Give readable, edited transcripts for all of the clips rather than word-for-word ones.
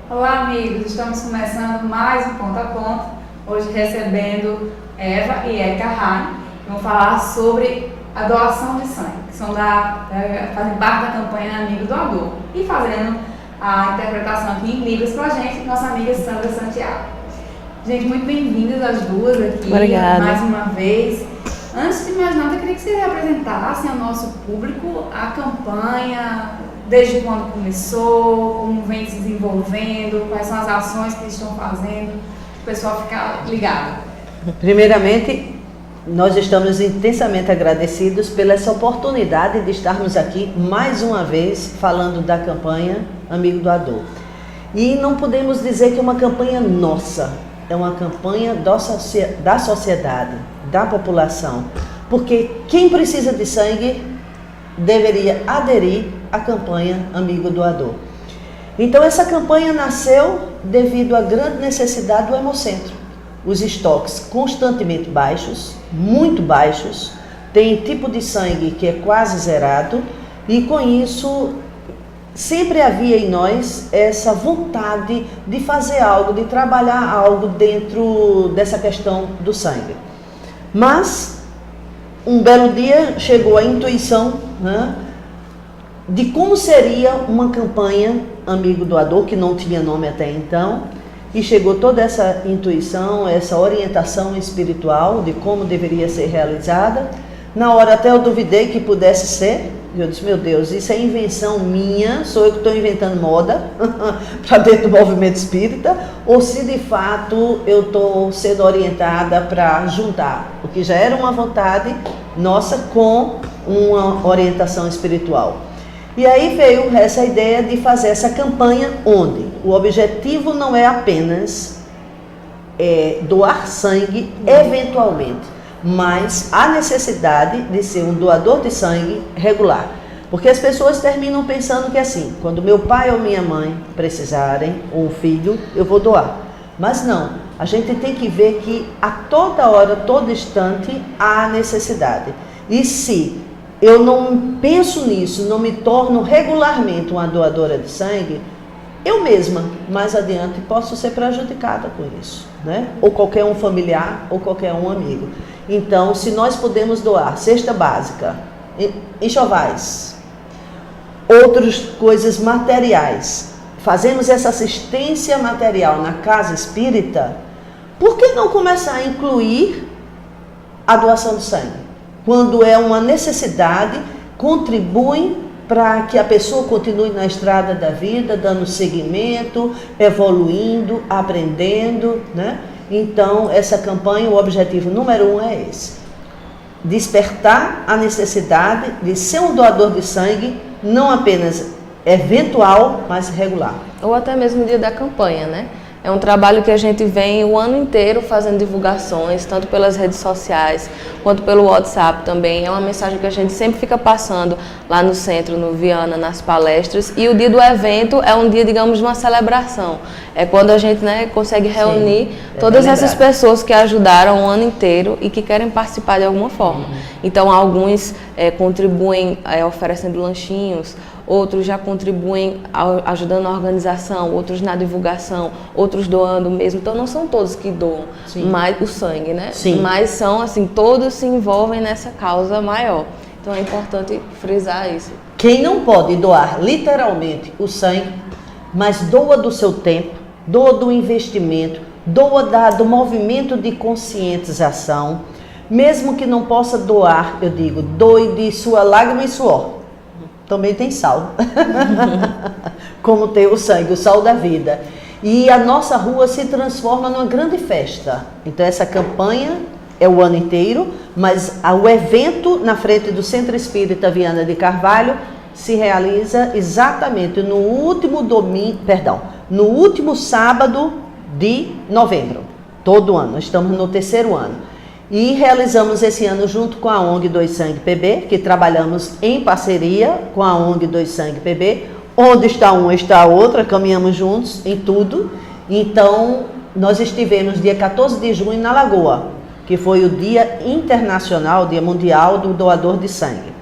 Olá, amigos! Estamos começando mais um Ponto a Ponto, hoje recebendo Eva e Érica Rain, que vão falar sobre a doação de sangue, que fazem parte da campanha Amigo Doador, e fazendo a interpretação aqui em Libras para a gente, nossa amiga Sandra Santiago. Gente, muito bem-vindas as duas aqui. Obrigada. Mais uma vez. Antes de mais nada, eu queria que vocês apresentassem ao nosso público a campanha, desde quando começou, como vem se desenvolvendo, quais são as ações que estão fazendo, para o pessoal ficar ligado. Primeiramente, nós estamos intensamente agradecidos pela essa oportunidade de estarmos aqui mais uma vez falando da campanha Amigo Doador. E não podemos dizer que é uma campanha nossa, é uma campanha da sociedade, da população, porque quem precisa de sangue deveria aderir à campanha Amigo Doador. Então essa campanha nasceu devido à grande necessidade do Hemocentro. Os estoques constantemente baixos, muito baixos, tem tipo de sangue que é quase zerado, e com isso sempre havia em nós essa vontade de fazer algo, de trabalhar algo dentro dessa questão do sangue. Mas um belo dia chegou a intuição, né, de como seria uma campanha Amigo Doador, que não tinha nome até então, e chegou toda essa intuição, essa orientação espiritual de como deveria ser realizada. Na hora até eu duvidei que pudesse ser. Eu disse, meu Deus, isso é invenção minha, sou eu que estou inventando moda para dentro do movimento espírita, ou se de fato eu estou sendo orientada para juntar, o que já era uma vontade nossa com uma orientação espiritual. E aí veio essa ideia de fazer essa campanha onde o objetivo não é apenas doar sangue eventualmente, mas a necessidade de ser um doador de sangue regular. Porque as pessoas terminam pensando que assim, quando meu pai ou minha mãe precisarem, ou um filho, eu vou doar. Mas não, a gente tem que ver que a toda hora, todo instante, há necessidade. E se eu não penso nisso, não me torno regularmente uma doadora de sangue, eu mesma, mais adiante, posso ser prejudicada com isso, né? Ou qualquer um familiar, ou qualquer um amigo. Então, se nós podemos doar cesta básica, enxovais, outras coisas materiais, fazemos essa assistência material na casa espírita, por que não começar a incluir a doação de sangue? Quando é uma necessidade, contribui para que a pessoa continue na estrada da vida, dando seguimento, evoluindo, aprendendo, né? Então, essa campanha, o objetivo número 1 é esse. Despertar a necessidade de ser um doador de sangue, não apenas eventual, mas regular. Ou até mesmo no dia da campanha, né? É um trabalho que a gente vem o ano inteiro fazendo divulgações, tanto pelas redes sociais, quanto pelo WhatsApp também. É uma mensagem que a gente sempre fica passando lá no centro, no Viana, nas palestras. E o dia do evento é um dia, digamos, de uma celebração. É quando a gente, né, consegue reunir todas essas pessoas que ajudaram o ano inteiro e que querem participar de alguma forma. Então, alguns contribuem oferecendo lanchinhos, outros já contribuem ajudando na organização, outros na divulgação, outros doando mesmo. Então não são todos que doam, mas o sangue, né? Sim. Mas são assim, todos se envolvem nessa causa maior. Então é importante frisar isso. Quem não pode doar literalmente o sangue, mas doa do seu tempo, doa do investimento, doa do movimento de conscientização, mesmo que não possa doar, eu digo, doe de sua lágrima e suor. Também tem sal, como tem o sangue, o sal da vida. E a nossa rua se transforma numa grande festa. Então essa campanha é o ano inteiro, mas o evento na frente do Centro Espírita Viana de Carvalho se realiza exatamente no último sábado de novembro, todo ano. Estamos no 3º ano. E realizamos esse ano junto com a ONG Doe Sangue PB, que trabalhamos em parceria com a ONG Doe Sangue PB. Onde está uma, está a outra, caminhamos juntos em tudo. Então, nós estivemos dia 14 de junho na Lagoa, que foi o Dia Internacional, Dia Mundial do Doador de Sangue.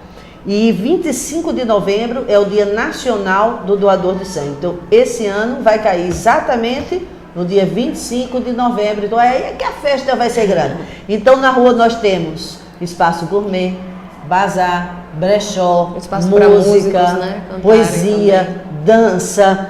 E 25 de novembro é o Dia Nacional do Doador de Sangue. Então, esse ano vai cair exatamente no dia 25 de novembro. Então, aí é que a festa vai ser grande. Então, na rua nós temos espaço gourmet, bazar, brechó, espaço música, músicos, né? poesia, também. Dança,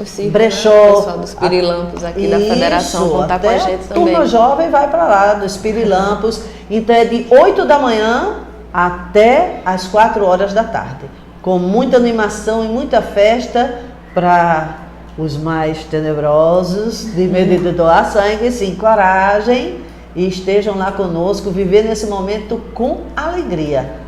o circo, brechó, né? O pessoal dos Pirilampos aqui da federação contar com a gente também. Turma jovem vai para lá, dos Pirilampos. Então é de 8 da manhã até as 4 horas da tarde. Com muita animação e muita festa para os mais tenebrosos, de medo de doar sangue, se encorajem e estejam lá conosco, viver nesse momento com alegria.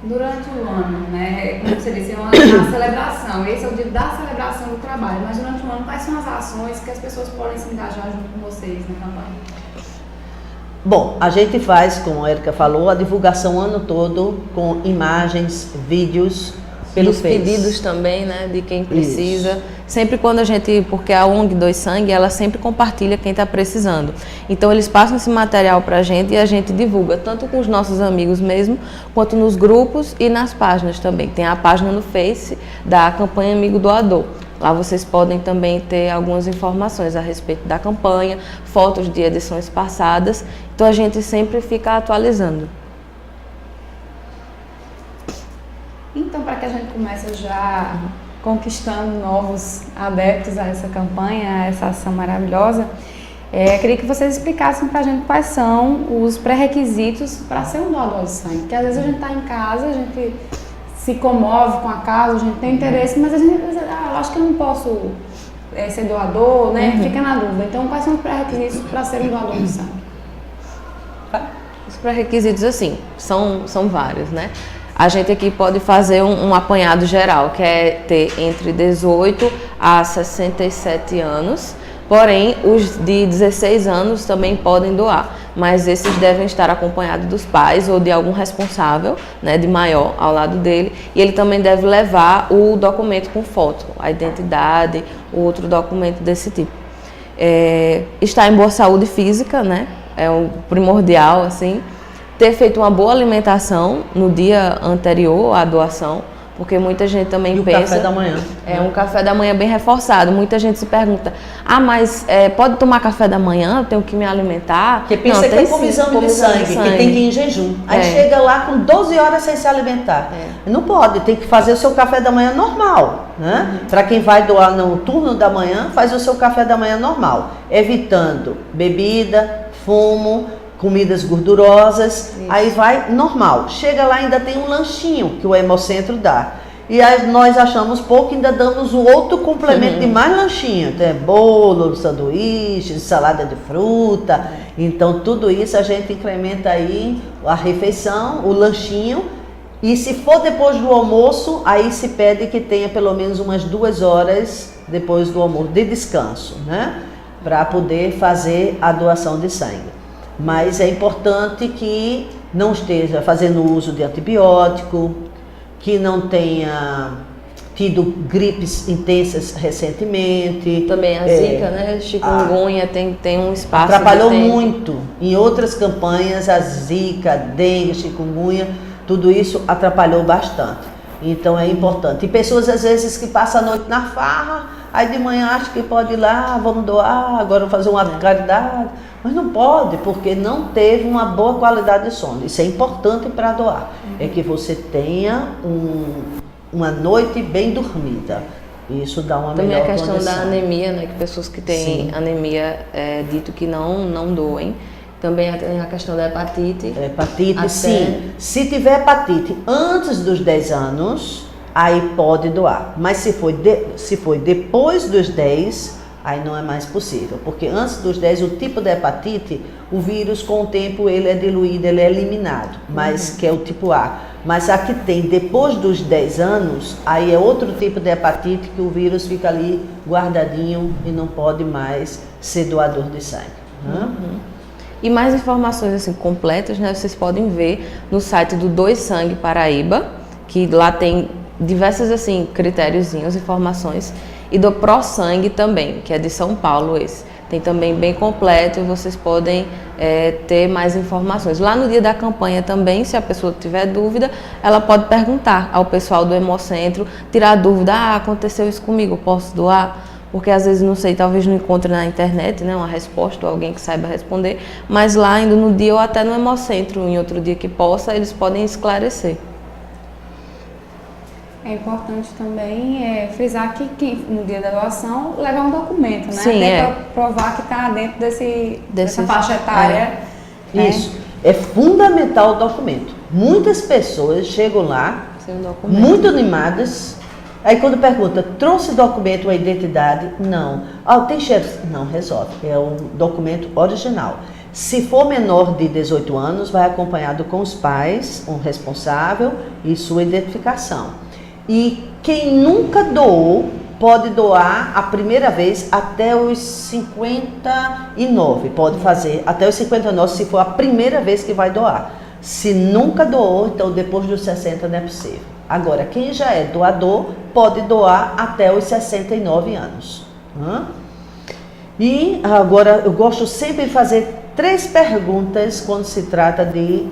Durante o ano, né, como você disse, é uma celebração, esse é o dia da celebração do trabalho, mas durante o ano, quais são as ações que as pessoas podem se engajar junto com vocês na campanha? Bom, a gente faz, como a Érica falou, a divulgação o ano todo com imagens, vídeos, pelos pedidos também, né, de quem precisa. Isso. Sempre quando a gente, porque a ONG Doe Sangue, ela sempre compartilha quem está precisando. Então eles passam esse material para a gente e a gente divulga, tanto com os nossos amigos mesmo, quanto nos grupos e nas páginas também. Tem a página no Face da campanha Amigo Doador. Lá vocês podem também ter algumas informações a respeito da campanha, fotos de edições passadas. Então a gente sempre fica atualizando. Então, para que a gente comece já conquistando novos adeptos a essa campanha, a essa ação maravilhosa, queria que vocês explicassem para a gente quais são os pré-requisitos para ser um doador de sangue. Porque às vezes a gente está em casa, a gente se comove com a causa, a gente tem interesse, mas a gente pensa, eu acho que eu não posso ser doador, né? Fica na dúvida. Então, quais são os pré-requisitos para ser um doador de sangue? Os pré-requisitos, assim, são vários, né? A gente aqui pode fazer um apanhado geral, que é ter entre 18 a 67 anos, porém os de 16 anos também podem doar, mas esses devem estar acompanhados dos pais ou de algum responsável, né, de maior ao lado dele, e ele também deve levar o documento com foto, a identidade, ou outro documento desse tipo. Estar em boa saúde física, né, é o primordial, assim. Ter feito uma boa alimentação no dia anterior à doação, porque muita gente também pensa... café da manhã. Um café da manhã bem reforçado. Muita gente se pergunta, mas pode tomar café da manhã? Eu tenho que me alimentar? Porque pensa que é como exame de sangue, que tem que ir em jejum. Aí chega lá com 12 horas sem se alimentar. Não pode, tem que fazer o seu café da manhã normal, né? Para quem vai doar no turno da manhã, faz o seu café da manhã normal, evitando bebida, fumo, comidas gordurosas. Isso. Aí vai normal. Chega lá, ainda tem um lanchinho que o Hemocentro dá. E aí nós achamos pouco, ainda damos um outro complemento de mais lanchinho. Tem bolo, sanduíche, salada de fruta. Então tudo isso a gente incrementa aí a refeição, o lanchinho. E se for depois do almoço, aí se pede que tenha pelo menos umas 2 horas depois do almoço de descanso, né? Para poder fazer a doação de sangue. Mas é importante que não esteja fazendo uso de antibiótico, que não tenha tido gripes intensas recentemente. Também a zika, né? Chikungunya tem um espaço. Atrapalhou muito. Em outras campanhas, a zika, dengue, chikungunya, tudo isso atrapalhou bastante. Então é importante. E pessoas às vezes que passam a noite na farra, aí de manhã acham que pode ir lá, vamos doar, agora fazer uma caridade. Mas não pode, porque não teve uma boa qualidade de sono. Isso é importante para doar. É que você tenha uma noite bem dormida. Isso dá uma também melhor condição. Também a questão condição da anemia, né? Que pessoas que têm anemia dito que não doem. Também tem a questão da hepatite. Hepatite, sim. Se tiver hepatite antes dos 10 anos, aí pode doar. Mas se foi depois dos 10, aí não é mais possível. Porque antes dos 10, o tipo de hepatite, o vírus com o tempo ele é diluído, ele é eliminado. Mas que é o tipo A. Mas a que tem depois dos 10 anos, aí é outro tipo de hepatite que o vírus fica ali guardadinho e não pode mais ser doador de sangue. E mais informações assim completas, né, vocês podem ver no site do Doe Sangue Paraíba, que lá tem diversos assim critériozinhos, informações, e do Pro Sangue também, que é de São Paulo esse. Tem também bem completo e vocês podem ter mais informações. Lá no dia da campanha também, se a pessoa tiver dúvida, ela pode perguntar ao pessoal do Hemocentro, tirar a dúvida, aconteceu isso comigo, posso doar? Porque às vezes, não sei, talvez não encontre na internet, né, uma resposta ou alguém que saiba responder, mas lá ainda no dia ou até no Hemocentro, em outro dia que possa, eles podem esclarecer. É importante também frisar que no dia da doação levar um documento, né? Sim, para provar que está dentro dessa faixa etária. Né? Isso. É fundamental o documento. Muitas pessoas chegam lá, muito animadas, aí quando pergunta, trouxe documento ou identidade? Não. Tem cheiro? Não, resolve. É um documento original. Se for menor de 18 anos, vai acompanhado com os pais, um responsável e sua identificação. E quem nunca doou, pode doar a primeira vez até os 59. Pode fazer até os 59 se for a primeira vez que vai doar. Se nunca doou, então depois dos 60 não é possível. Agora, quem já é doador, pode doar até os 69 anos. E agora, eu gosto sempre de fazer 3 perguntas quando se trata de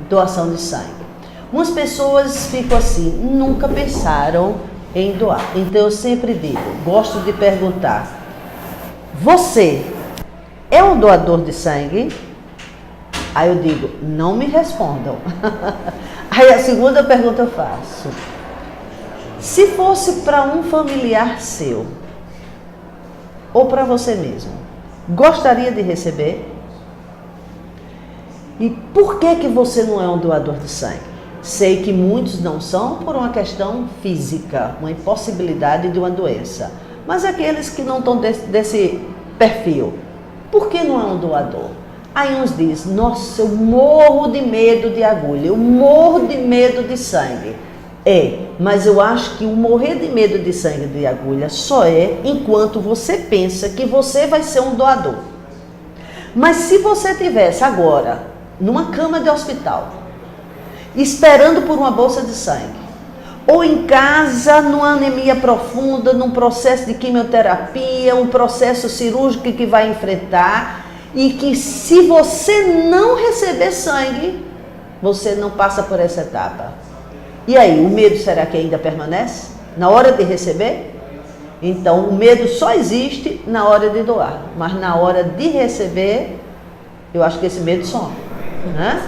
doação de sangue. Umas pessoas ficam assim, nunca pensaram em doar. Então eu sempre digo, gosto de perguntar, você é um doador de sangue? Aí eu digo, não me respondam. Aí a segunda pergunta eu faço, se fosse para um familiar seu, ou para você mesmo, gostaria de receber? E por que você não é um doador de sangue? Sei que muitos não são por uma questão física, uma impossibilidade de uma doença. Mas aqueles que não estão desse perfil, por que não é um doador? Aí uns dizem, nossa, eu morro de medo de agulha, eu morro de medo de sangue. Mas eu acho que o morrer de medo de sangue de agulha só é enquanto você pensa que você vai ser um doador. Mas se você estivesse agora numa cama de hospital, esperando por uma bolsa de sangue, ou em casa, numa anemia profunda, num processo de quimioterapia, um processo cirúrgico que vai enfrentar, e que se você não receber sangue, você não passa por essa etapa. E aí, o medo será que ainda permanece? Na hora de receber? Então, o medo só existe na hora de doar, mas na hora de receber, eu acho que esse medo some, né?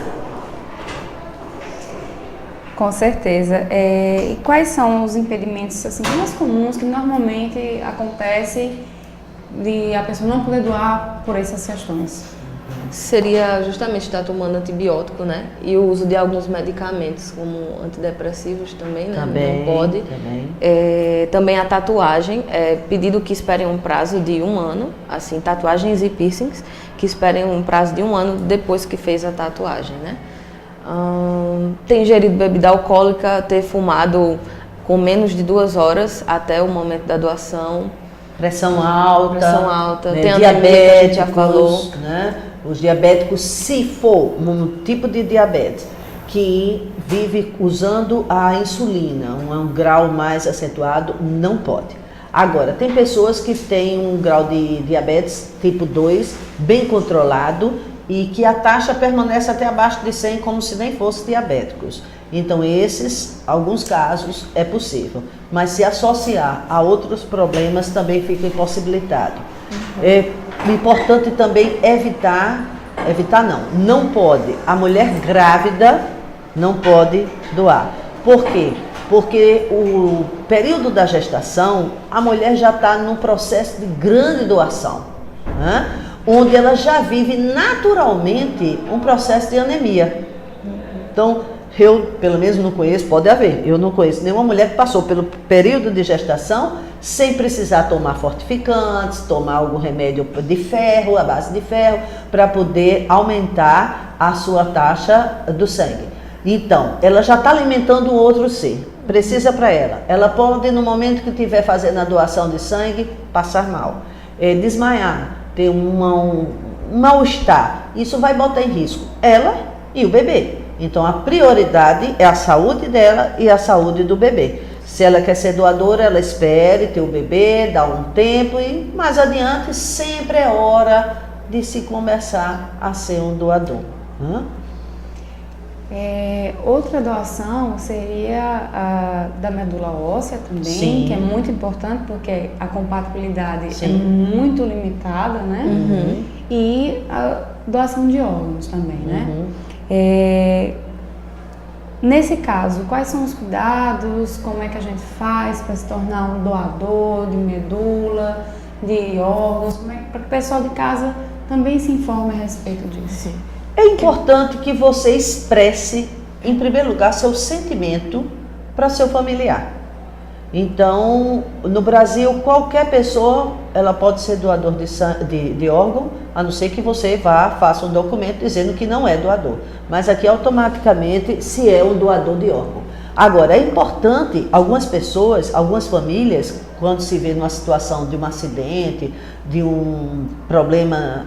Com certeza. E quais são os impedimentos assim, mais comuns que normalmente acontece de a pessoa não poder doar por essas questões? Seria justamente estar tomando antibiótico, né? E o uso de alguns medicamentos, como antidepressivos também, né? Também, não pode. Também a tatuagem, pedido que esperem um prazo de 1 ano, assim, tatuagens e piercings, que esperem um prazo de 1 ano depois que fez a tatuagem, né? Ter ingerido bebida alcoólica, ter fumado com menos de 2 horas até o momento da doação. Pressão alta, né? Tem diabéticos, já falou. Né? Os diabéticos, se for um tipo de diabetes que vive usando a insulina, um grau mais acentuado, não pode. Agora, tem pessoas que têm um grau de diabetes tipo 2, bem controlado, e que a taxa permanece até abaixo de 100, como se nem fossem diabéticos. Então, alguns casos, é possível. Mas se associar a outros problemas, também fica impossibilitado. É importante também não pode. A mulher grávida não pode doar. Por quê? Porque o período da gestação, a mulher já está num processo de grande doação, né? Onde ela já vive naturalmente um processo de anemia. Então, eu, pelo menos, não conheço, pode haver, eu não conheço nenhuma mulher que passou pelo período de gestação sem precisar tomar fortificantes, tomar algum remédio de ferro, à base de ferro, para poder aumentar a sua taxa do sangue. Então, ela já está alimentando um outro ser, precisa para ela. Ela pode, no momento que estiver fazendo a doação de sangue, passar mal, desmaiar, ter um mal-estar. Isso vai botar em risco ela e o bebê. Então, a prioridade é a saúde dela e a saúde do bebê. Se ela quer ser doadora, ela espere ter o bebê, dá um tempo e mais adiante sempre é hora de se começar a ser um doador. Outra doação seria a da medula óssea também, Sim. que é muito importante porque a compatibilidade Sim. é muito limitada, né? Uhum. E a doação de órgãos também, né? Uhum. Nesse caso, quais são os cuidados, como é que a gente faz para se tornar um doador de medula, de órgãos, para que o pessoal de casa também se informe a respeito disso? É importante que você expresse, em primeiro lugar, seu sentimento para seu familiar. Então, no Brasil, qualquer pessoa ela pode ser doador de órgão, a não ser que você faça um documento dizendo que não é doador. Mas aqui, automaticamente, se é um doador de órgão. Agora, é importante, algumas pessoas, algumas famílias, quando se vê numa situação de um acidente, de um problema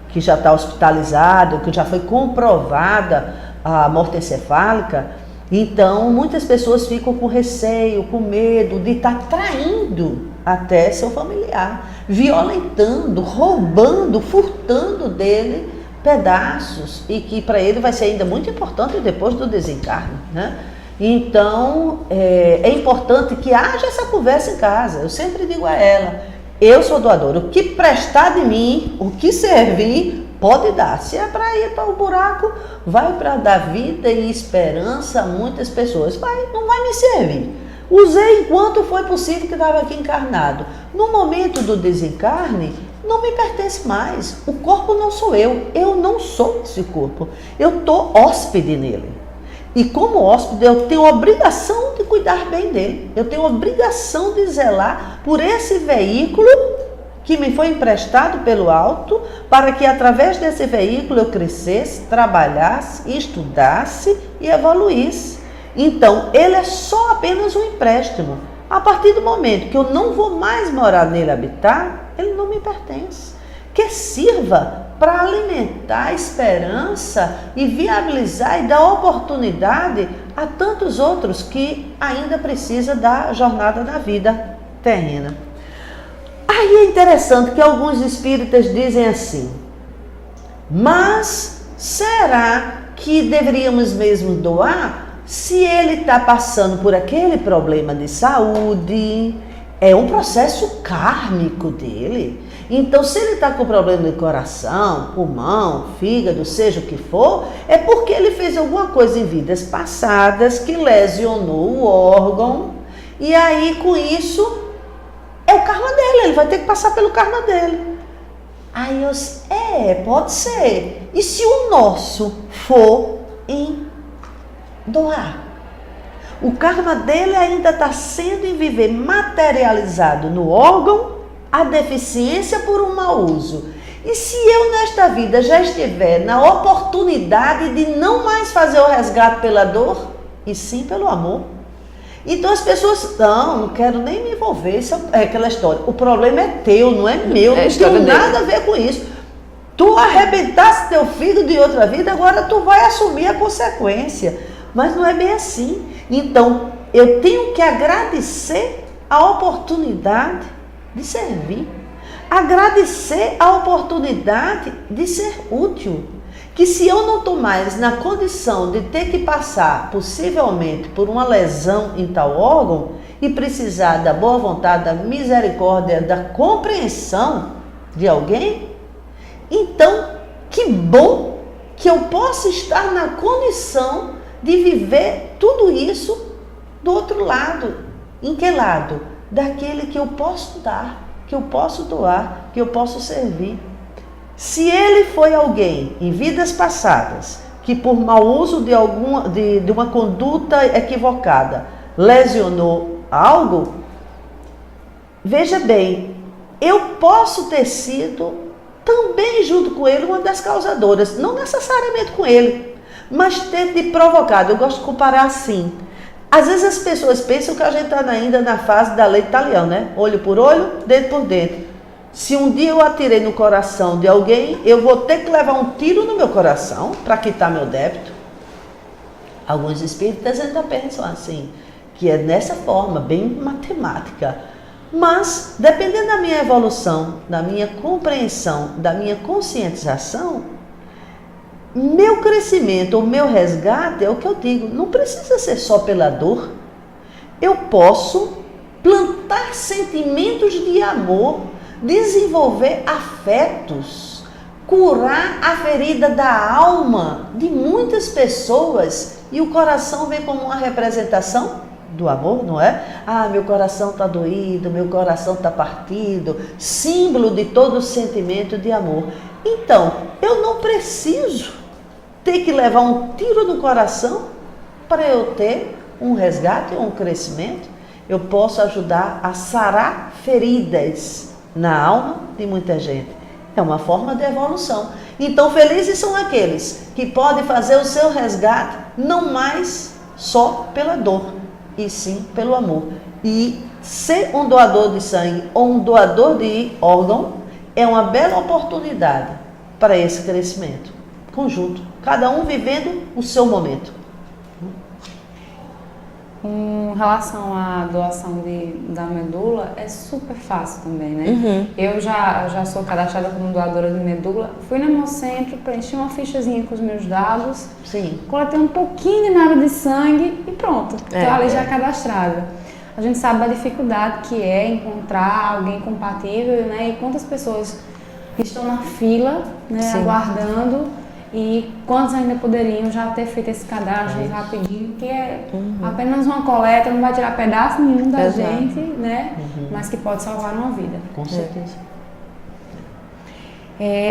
que já está hospitalizado, que já foi comprovada a morte encefálica, então muitas pessoas ficam com receio, com medo de estar traindo até seu familiar, violentando, roubando, furtando dele pedaços, e que para ele vai ser ainda muito importante depois do desencarne, né? Então é importante que haja essa conversa em casa. Eu sempre digo a ela: eu sou doadora, o que prestar de mim, o que servir, pode dar. Se é para ir para o buraco, vai para dar vida e esperança a muitas pessoas. Não vai me servir. Usei enquanto foi possível que estava aqui encarnado. No momento do desencarne, não me pertence mais. O corpo não sou eu não sou esse corpo. Eu estou hóspede nele. E como hóspede, eu tenho obrigação de cuidar bem dele. Eu tenho obrigação de zelar por esse veículo que me foi emprestado pelo alto, para que através desse veículo eu crescesse, trabalhasse, estudasse e evoluísse. Então, ele é só apenas um empréstimo. A partir do momento que eu não vou mais morar nele, habitar, ele não me pertence. Que sirva para alimentar a esperança e viabilizar e dar oportunidade a tantos outros que ainda precisam da jornada da vida terrena. Aí é interessante que alguns espíritas dizem assim: mas será que deveríamos mesmo doar se ele está passando por aquele problema de saúde? É um processo kármico dele. Então, se ele está com problema de coração, pulmão, fígado, seja o que for, é porque ele fez alguma coisa em vidas passadas que lesionou o órgão, e aí com isso é o karma dele, ele vai ter que passar pelo karma dele. Aí pode ser. E se o nosso for em doar? O karma dele ainda está sendo em viver materializado no órgão, a deficiência por um mau uso. E se eu nesta vida já estiver na oportunidade de não mais fazer o resgate pela dor, e sim pelo amor? Então as pessoas, não quero nem me envolver, isso é aquela história. O problema é teu, não é meu, não tem nada a ver com isso. Tu arrebentaste teu filho de outra vida, agora tu vai assumir a consequência. Mas não é bem assim. Então, eu tenho que agradecer a oportunidade de servir. Agradecer a oportunidade de ser útil. Que se eu não estou mais na condição de ter que passar, possivelmente, por uma lesão em tal órgão e precisar da boa vontade, da misericórdia, da compreensão de alguém, então, que bom que eu possa estar na condição de viver tudo isso do outro lado. Em que lado? Daquele que eu posso dar, que eu posso doar, que eu posso servir. Se ele foi alguém em vidas passadas que por mau uso de uma conduta equivocada lesionou algo, veja bem, eu posso ter sido também junto com ele uma das causadoras, não necessariamente com ele, mas ter de provocado. Eu gosto de comparar assim. Às vezes as pessoas pensam que a gente está ainda na fase da lei de Talião, né? Olho por olho, dente por dente. Se um dia eu atirei no coração de alguém, eu vou ter que levar um tiro no meu coração para quitar meu débito. Alguns espíritas ainda pensam assim, que é dessa forma, bem matemática. Mas, dependendo da minha evolução, da minha compreensão, da minha conscientização, meu crescimento ou meu resgate é o que eu digo, não precisa ser só pela dor. Eu posso plantar sentimentos de amor, desenvolver afetos, curar a ferida da alma de muitas pessoas, e o coração vem como uma representação do amor, não é? Ah, meu coração está doído, meu coração está partido, símbolo de todo sentimento de amor. Então, eu não preciso ter que levar um tiro no coração para eu ter um resgate ou um crescimento. Eu posso ajudar a sarar feridas na alma de muita gente. É uma forma de evolução. Então, felizes são aqueles que podem fazer o seu resgate não mais só pela dor, e sim pelo amor. E ser um doador de sangue ou um doador de órgão é uma bela oportunidade para esse crescimento conjunto, cada um vivendo o seu momento. Com relação à doação da medula, é super fácil também, né? Eu já sou cadastrada como doadora de medula, fui no meu centro, preenchi uma fichazinha com os meus dados, Sim. coletei um pouquinho de nada de sangue e pronto, estou ali já cadastrada. A gente sabe a dificuldade que é encontrar alguém compatível, né? E quantas pessoas estão na fila, né, aguardando, e quantos ainda poderiam já ter feito esse cadastro rapidinho, que é apenas uma coleta, não vai tirar pedaço nenhum da gente, né? Mas que pode salvar uma vida. Com certeza.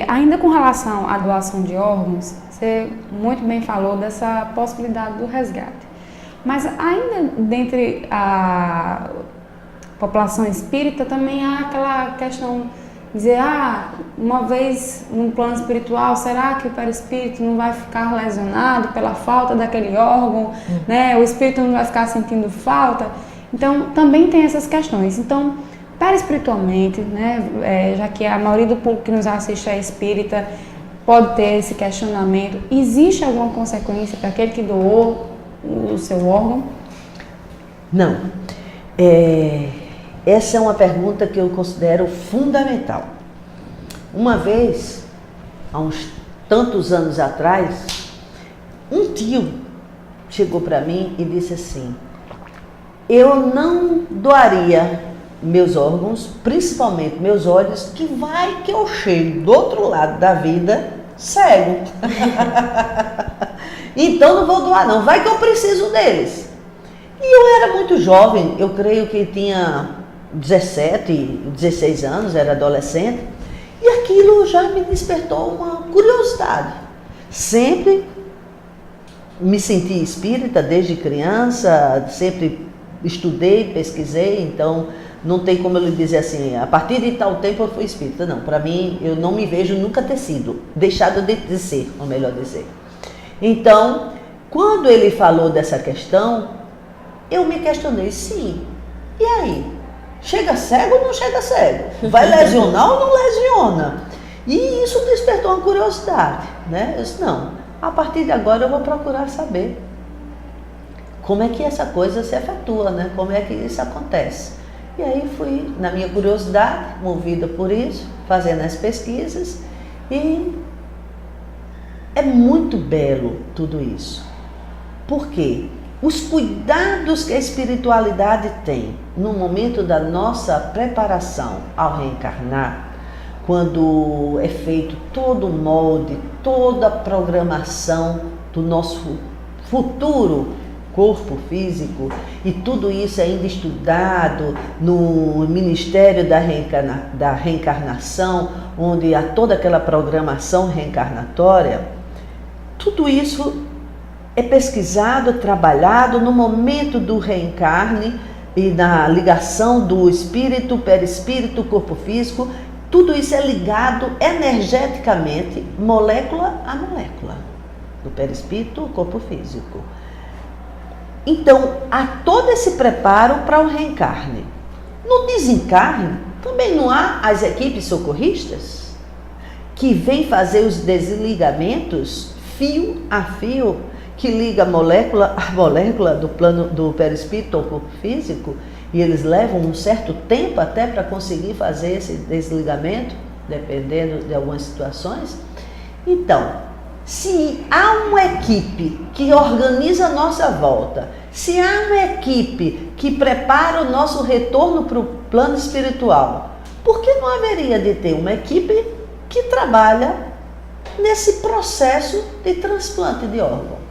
Ainda com relação à doação de órgãos, você muito bem falou dessa possibilidade do resgate. Mas ainda dentre a população espírita também há aquela questão de dizer, uma vez no plano espiritual, será que o perispírito não vai ficar lesionado pela falta daquele órgão, né? O espírito não vai ficar sentindo falta? Então, também tem essas questões. Então, perispiritualmente, né, já que a maioria do público que nos assiste é espírita, pode ter esse questionamento, existe alguma consequência para aquele que doou o seu órgão? Não. Essa é uma pergunta que eu considero fundamental. Uma vez, há uns tantos anos atrás, um tio chegou para mim e disse assim: eu não doaria meus órgãos, principalmente meus olhos, que vai que eu chego do outro lado da vida cego. Então não vou doar não, vai que eu preciso deles. E eu era muito jovem, eu creio que tinha 17, 16 anos, era adolescente, e aquilo já me despertou uma curiosidade. Sempre me senti espírita desde criança, sempre estudei, pesquisei, então não tem como eu lhe dizer assim, a partir de tal tempo eu fui espírita. Não, para mim, eu não me vejo nunca ter sido, deixado de ser, ou melhor dizer. Então, quando ele falou dessa questão, eu me questionei, sim, e aí? Chega cego ou não chega cego? Vai lesionar ou não lesiona? E isso despertou uma curiosidade, né? Eu disse, não, a partir de agora eu vou procurar saber como é que essa coisa se efetua, né? Como é que isso acontece. E aí fui, na minha curiosidade, movida por isso, fazendo as pesquisas, e é muito belo tudo isso. Por quê? Os cuidados que a espiritualidade tem no momento da nossa preparação ao reencarnar, quando é feito todo o molde, toda a programação do nosso futuro corpo físico, e tudo isso é ainda estudado no Ministério da Reencarnação, onde há toda aquela programação reencarnatória, tudo isso é pesquisado, trabalhado no momento do reencarne e na ligação do espírito, perispírito, corpo físico. Tudo isso é ligado energeticamente, molécula a molécula, do perispírito, corpo físico. Então, há todo esse preparo para o reencarne. No desencarne, também não há as equipes socorristas que vêm fazer os desligamentos fio a fio, que liga a molécula do plano do perispírito ao corpo físico, e eles levam um certo tempo até para conseguir fazer esse desligamento, dependendo de algumas situações. Então, se há uma equipe que organiza a nossa volta, se há uma equipe que prepara o nosso retorno para o plano espiritual, por que não haveria de ter uma equipe que trabalha nesse processo de transplante de órgão?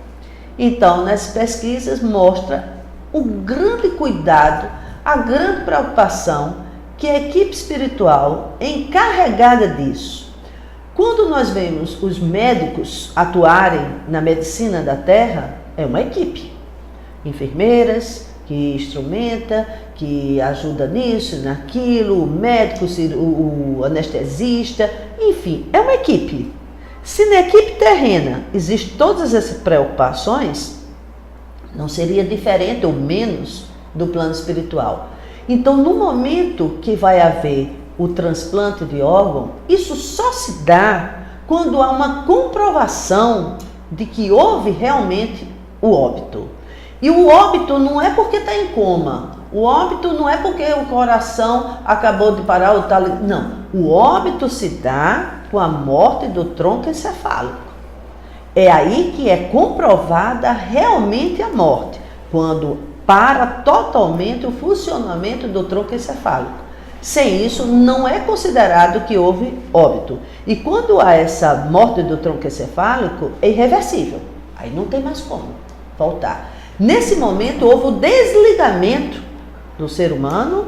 Então, nas pesquisas mostra o grande cuidado, a grande preocupação que a equipe espiritual encarregada disso. Quando nós vemos os médicos atuarem na medicina da Terra, é uma equipe. Enfermeiras que instrumenta, que ajuda nisso, naquilo, o médico, o anestesista, enfim, é uma equipe. Se na equipe terrena existem todas essas preocupações, não seria diferente ou menos do plano espiritual. Então, no momento que vai haver o transplante de órgão, isso só se dá quando há uma comprovação de que houve realmente o óbito. E o óbito não é porque está em coma, o óbito não é porque o coração acabou de parar ou está... Não, o óbito se dá com a morte do tronco encefálico. É aí que é comprovada realmente a morte, quando para totalmente o funcionamento do tronco encefálico. Sem isso, não é considerado que houve óbito. E quando há essa morte do tronco encefálico, é irreversível. Aí não tem mais como voltar. Nesse momento, houve o desligamento do ser humano,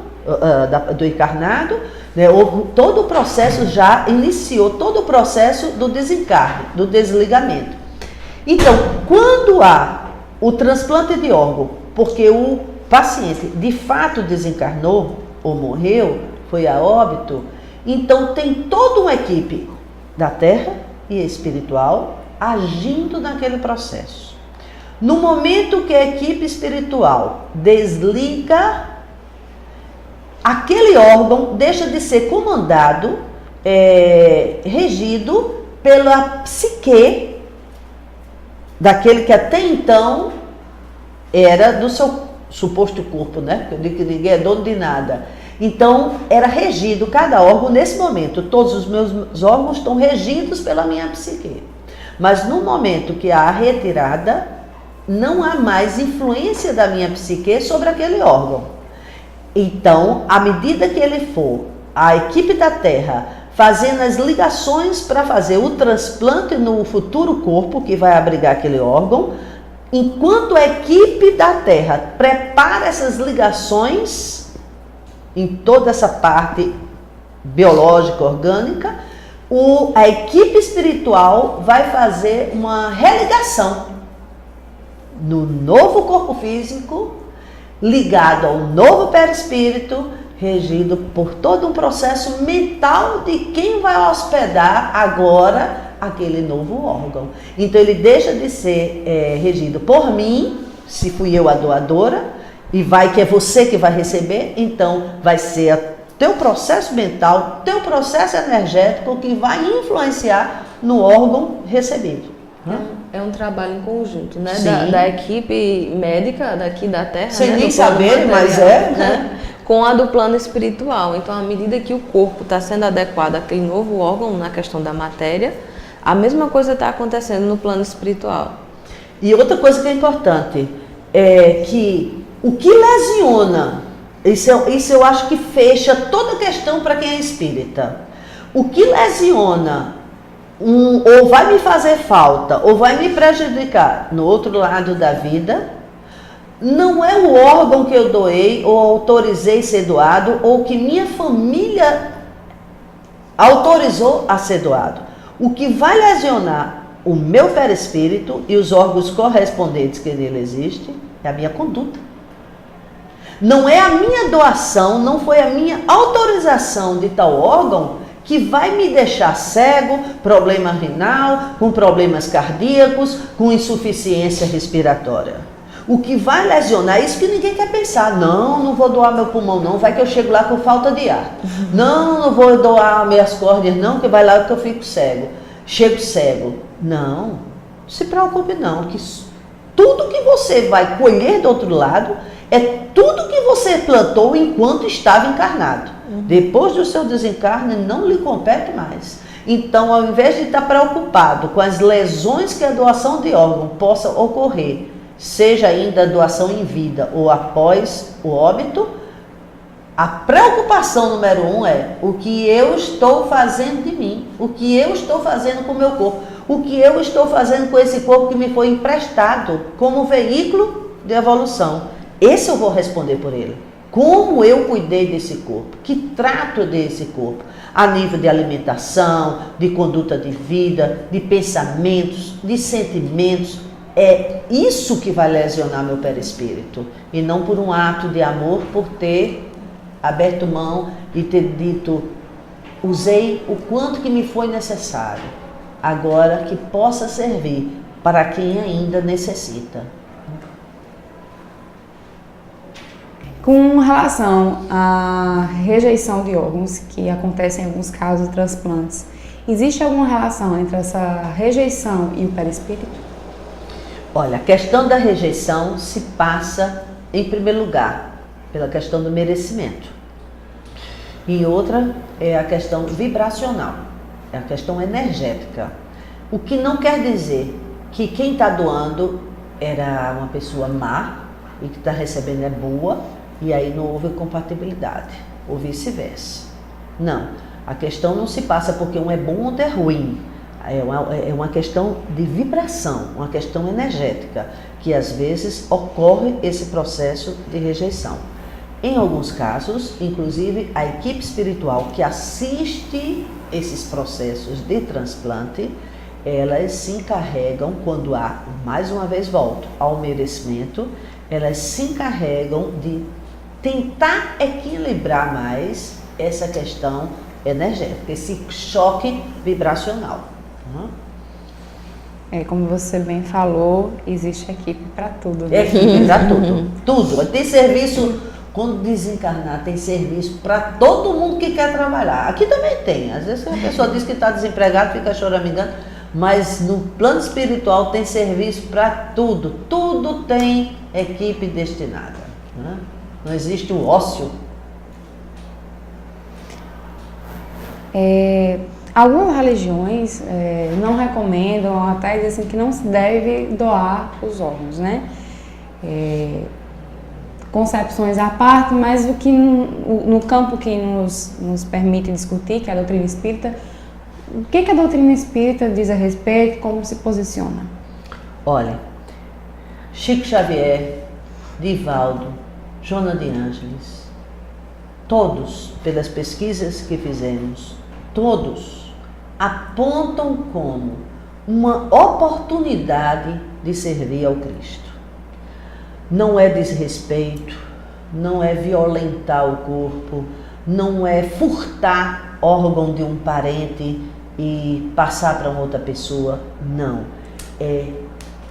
do encarnado, né? Houve todo o processo, já iniciou todo o processo do desencarne, do desligamento. Então, quando há o transplante de órgão, porque o paciente de fato desencarnou ou morreu, foi a óbito, então tem toda uma equipe da Terra e espiritual agindo naquele processo. No momento que a equipe espiritual desliga, aquele órgão deixa de ser comandado, regido pela psique daquele que até então era do seu suposto corpo, né? Eu digo que ninguém é dono de nada. Então, era regido cada órgão nesse momento. Todos os meus órgãos estão regidos pela minha psique. Mas no momento que há a retirada, não há mais influência da minha psique sobre aquele órgão. Então, à medida que ele for, a equipe da Terra fazendo as ligações para fazer o transplante no futuro corpo que vai abrigar aquele órgão, enquanto a equipe da Terra prepara essas ligações em toda essa parte biológica, orgânica, a equipe espiritual vai fazer uma religação no novo corpo físico, ligado ao novo perispírito, regido por todo um processo mental de quem vai hospedar agora aquele novo órgão. Então ele deixa de ser regido por mim, se fui eu a doadora, e que é você que vai receber, então vai ser teu processo mental, teu processo energético que vai influenciar no órgão recebido. É um trabalho em conjunto, né? Sim. Da equipe médica daqui da Terra, sem né? nem Do plano saber, mas material, né? Com a do plano espiritual. Então, à medida que o corpo está sendo adequado àquele novo órgão na questão da matéria, a mesma coisa está acontecendo no plano espiritual. E outra coisa que é importante é que o que lesiona, isso eu acho que fecha toda a questão para quem é espírita. O que lesiona ou vai me fazer falta, ou vai me prejudicar no outro lado da vida, não é o órgão que eu doei, ou autorizei ser doado, ou que minha família autorizou a ser doado. O que vai lesionar o meu perispírito e os órgãos correspondentes que nele existem é a minha conduta. Não é a minha doação, não foi a minha autorização de tal órgão que vai me deixar cego, problema renal, com problemas cardíacos, com insuficiência respiratória. O que vai lesionar é isso que ninguém quer pensar. Não vou doar meu pulmão não, vai que eu chego lá com falta de ar. Não vou doar minhas córneas não, que vai lá que eu fico cego. Chego cego. Não se preocupe não, que Tudo que você vai colher do outro lado é tudo que você plantou enquanto estava encarnado. Depois do seu desencarne, não lhe compete mais. Então, ao invés de estar preocupado com as lesões que a doação de órgão possa ocorrer, seja ainda a doação em vida ou após o óbito, a preocupação número 1 é o que eu estou fazendo de mim, o que eu estou fazendo com o meu corpo, o que eu estou fazendo com esse corpo que me foi emprestado como veículo de evolução. Esse eu vou responder por ele. Como eu cuidei desse corpo, que trato desse corpo, a nível de alimentação, de conduta de vida, de pensamentos, de sentimentos. É isso que vai lesionar meu perispírito, e não por um ato de amor, por ter aberto mão e ter dito, usei o quanto que me foi necessário, agora que possa servir para quem ainda necessita. Com relação à rejeição de órgãos, que acontece em alguns casos de transplantes, existe alguma relação entre essa rejeição e o perispírito? Olha, a questão da rejeição se passa, em primeiro lugar, pela questão do merecimento. E outra é a questão vibracional, é a questão energética. O que não quer dizer que quem está doando era uma pessoa má e que está recebendo é boa, e aí não houve compatibilidade, ou vice-versa. Não, a questão não se passa porque um é bom ou outro é ruim. É uma questão de vibração, uma questão energética, que às vezes ocorre esse processo de rejeição. Em alguns casos, inclusive, a equipe espiritual que assiste esses processos de transplante, elas se encarregam, quando há, mais uma vez volto, ao merecimento, elas se encarregam de tentar equilibrar mais essa questão energética, esse choque vibracional. Como você bem falou, existe equipe para tudo. Né? Equipe para tudo, tudo. Tem serviço, quando desencarnar, tem serviço para todo mundo que quer trabalhar. Aqui também tem, às vezes a pessoa diz que está desempregado, fica choramingando, mas no plano espiritual tem serviço para tudo, tudo tem equipe destinada. Né? Não existe o ócio. Algumas religiões não recomendam, até dizem assim, que não se deve doar os órgãos, né? Concepções à parte, mas o que no campo que nos permite discutir, que é a doutrina espírita, o que a doutrina espírita diz a respeito, como se posiciona? Olha, Chico Xavier, Divaldo, Joana de Ângeles, todos, pelas pesquisas que fizemos, todos apontam como uma oportunidade de servir ao Cristo. Não é desrespeito, não é violentar o corpo, não é furtar órgão de um parente e passar para uma outra pessoa, não. É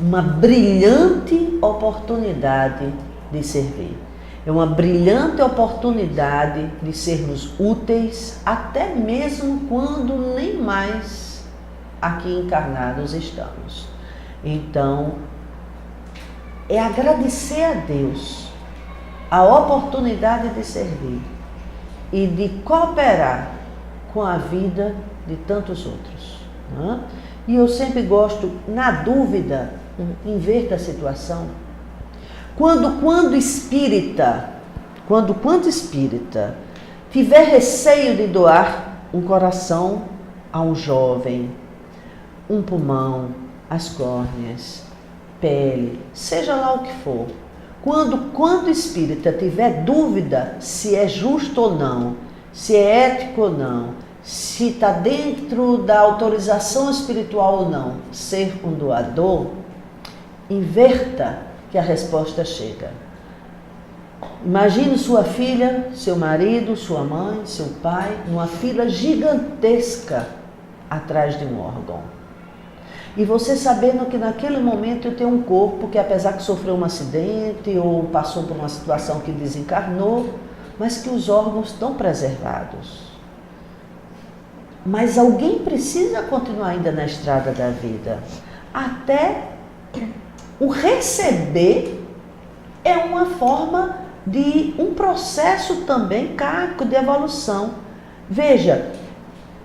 uma brilhante oportunidade de servir. É uma brilhante oportunidade de sermos úteis, até mesmo quando nem mais aqui encarnados estamos. Então, é agradecer a Deus a oportunidade de servir e de cooperar com a vida de tantos outros. Né? E eu sempre gosto, na dúvida, inverta a situação. Quando espírita tiver receio de doar um coração a um jovem, um pulmão, as córneas, pele, seja lá o que for, quando espírita tiver dúvida se é justo ou não, se é ético ou não, se está dentro da autorização espiritual ou não, ser um doador, inverta que a resposta chega. Imagine sua filha, seu marido, sua mãe, seu pai, numa fila gigantesca atrás de um órgão. E você sabendo que naquele momento eu tenho um corpo que, apesar que sofreu um acidente ou passou por uma situação que desencarnou, mas que os órgãos estão preservados. Mas alguém precisa continuar ainda na estrada da vida, até O receber é uma forma de um processo também kármico de evolução. Veja,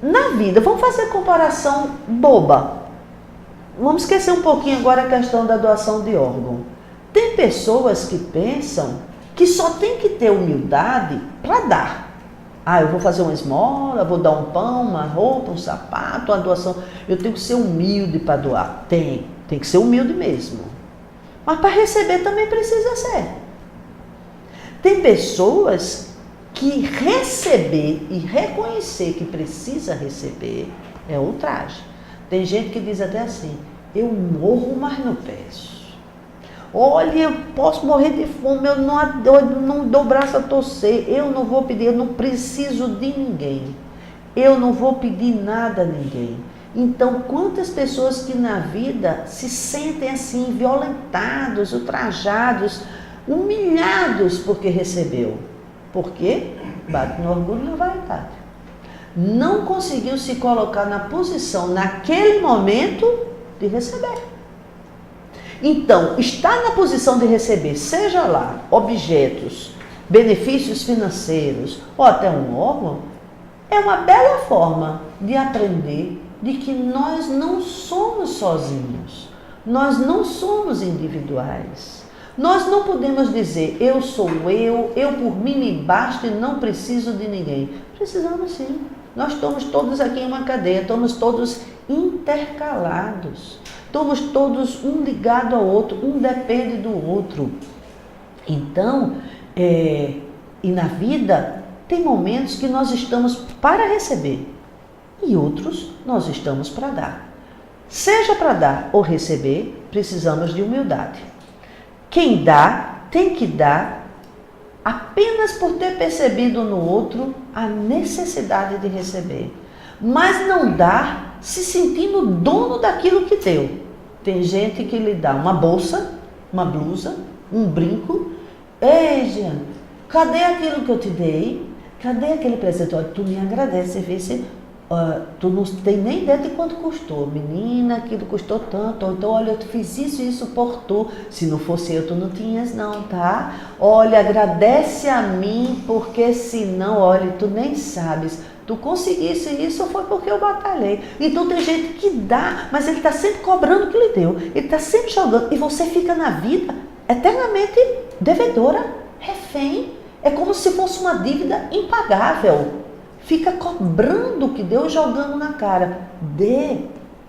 na vida, vamos fazer comparação boba. Vamos esquecer um pouquinho agora a questão da doação de órgão. Tem pessoas que pensam que só tem que ter humildade para dar. Eu vou fazer uma esmola, vou dar um pão, uma roupa, um sapato, uma doação. Eu tenho que ser humilde para doar. Tem que ser humilde mesmo. Mas para receber também precisa ser. Tem pessoas que receber e reconhecer que precisa receber é ultraje. Tem gente que diz até assim, eu morro, mas não peço. Olha, eu posso morrer de fome, eu não dou braço a torcer, eu não vou pedir, eu não preciso de ninguém. Eu não vou pedir nada a ninguém. Então, quantas pessoas que na vida se sentem assim, violentados, ultrajados, humilhados porque recebeu. Por quê? Bate no orgulho e na vaidade. Não conseguiu se colocar na posição, naquele momento, de receber. Então, estar na posição de receber, seja lá objetos, benefícios financeiros ou até um órgão, é uma bela forma de aprender de que nós não somos sozinhos, nós não somos individuais. Nós não podemos dizer, eu sou eu por mim me basta e não preciso de ninguém. Precisamos sim. Nós estamos todos aqui em uma cadeia, estamos todos intercalados. Estamos todos um ligado ao outro, um depende do outro. Então, e na vida, tem momentos que nós estamos para receber e outros nós estamos para dar. Seja para dar ou receber, precisamos de humildade. Quem dá, tem que dar apenas por ter percebido no outro a necessidade de receber. Mas não dar se sentindo dono daquilo que deu. Tem gente que lhe dá uma bolsa, uma blusa, um brinco. Ei, Jean, cadê aquilo que eu te dei? Cadê aquele presente? Olha, tu me agradece, vê se... tu não tem nem ideia de quanto custou. Menina, aquilo custou tanto. Então, olha, eu fiz isso por tu. Se não fosse eu, tu não tinhas não, tá? Olha, agradece a mim, porque senão, olha, tu nem sabes. Tu conseguisse isso foi porque eu batalhei. Então tem gente que dá, mas ele está sempre cobrando o que lhe deu. Ele está sempre jogando. E você fica na vida eternamente devedora, refém. É como se fosse uma dívida impagável. Fica cobrando o que deu e jogando na cara. Dê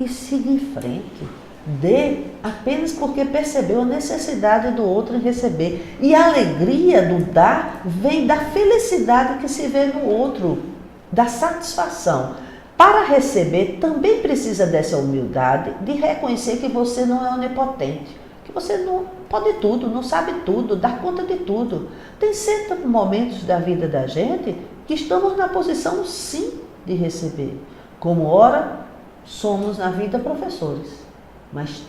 e siga em frente. Dê apenas porque percebeu a necessidade do outro em receber. E a alegria do dar vem da felicidade que se vê no outro, da satisfação. Para receber também precisa dessa humildade de reconhecer que você não é onipotente, que você não pode tudo, não sabe tudo, dá conta de tudo. Tem certos momentos da vida da gente que estamos na posição, sim, de receber. Como ora, somos na vida professores, mas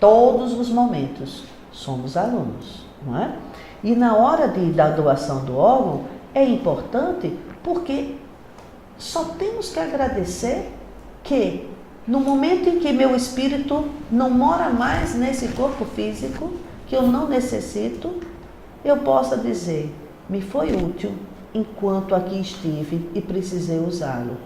todos os momentos somos alunos, não é? E na hora da doação do órgão, é importante porque só temos que agradecer que no momento em que meu espírito não mora mais nesse corpo físico, que eu não necessito, eu possa dizer, me foi útil enquanto aqui estive e precisei usá-lo.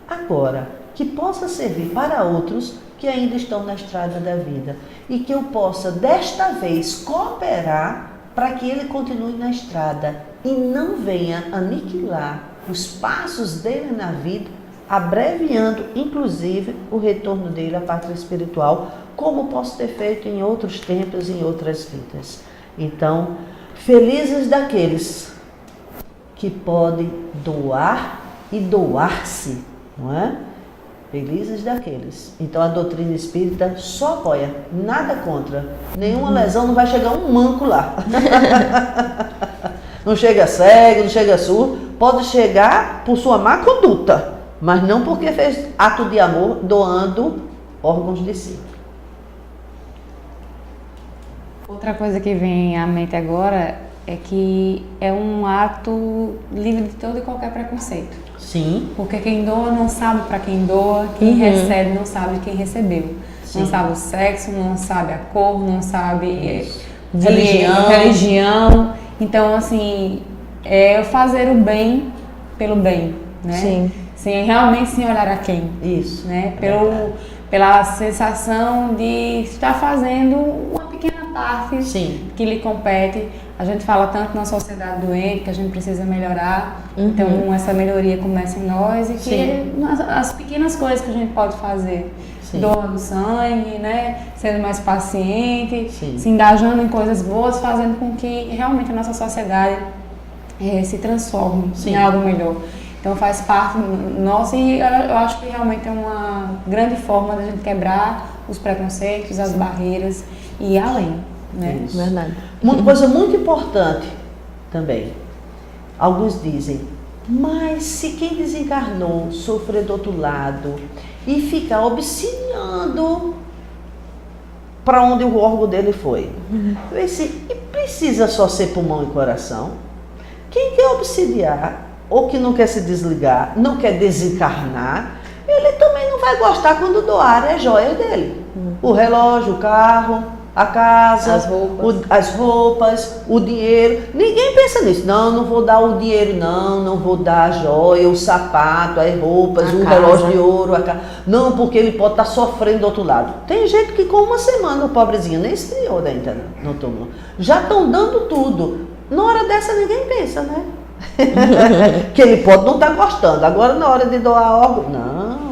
Agora, que possa servir para outros que ainda estão na estrada da vida e que eu possa, desta vez, cooperar para que ele continue na estrada e não venha aniquilar os passos dele na vida, abreviando, inclusive, o retorno dele à pátria espiritual, como posso ter feito em outros tempos, em outras vidas. Então, felizes daqueles que podem doar e doar-se, não é? Felizes daqueles. Então a doutrina espírita só apoia, nada contra. Nenhuma lesão, não vai chegar um manco lá. Não chega cego, não chega surdo. Pode chegar por sua má conduta, mas não porque fez ato de amor doando órgãos de si. Outra coisa que vem à mente agora é que é um ato livre de todo e qualquer preconceito. Sim. Porque quem doa não sabe para quem doa, quem recebe não sabe quem recebeu. não sabe o sexo, não sabe a cor, não sabe religião. Então, assim, é fazer o bem pelo bem, né? Sim. Realmente sem olhar a quem. Isso. Né? Pela sensação de estar fazendo uma pequena parte que lhe compete. A gente fala tanto na sociedade doente que a gente precisa melhorar. Então, essa melhoria começa em nós e que as pequenas coisas que a gente pode fazer. Doando sangue, né? Sendo mais paciente, se engajando em coisas boas, fazendo com que realmente a nossa sociedade se transforme em algo melhor. Então faz parte nossa e eu acho que realmente é uma grande forma da gente quebrar os preconceitos, as barreiras e ir além, né? Isso. Verdade. Uma coisa muito importante também, alguns dizem, mas se quem desencarnou sofrer do outro lado e ficar obstinando para onde o órgão dele foi, eu disse, e precisa só ser pulmão e coração? Quem quer obsidiar ou que não quer se desligar, não quer desencarnar, ele também não vai gostar quando doar as joias dele. O relógio, o carro, a casa, as roupas, o dinheiro. Ninguém pensa nisso. Não vou dar o dinheiro, não vou dar a joia, o sapato, as roupas, o relógio de ouro, a casa. Não, porque ele pode estar sofrendo do outro lado. Tem gente que com uma semana, o pobrezinho, nem esfriou ainda no túmulo. Já estão dando tudo. Na hora dessa ninguém pensa, né? Que ele pode não estar gostando. Agora na hora de doar órgão, não.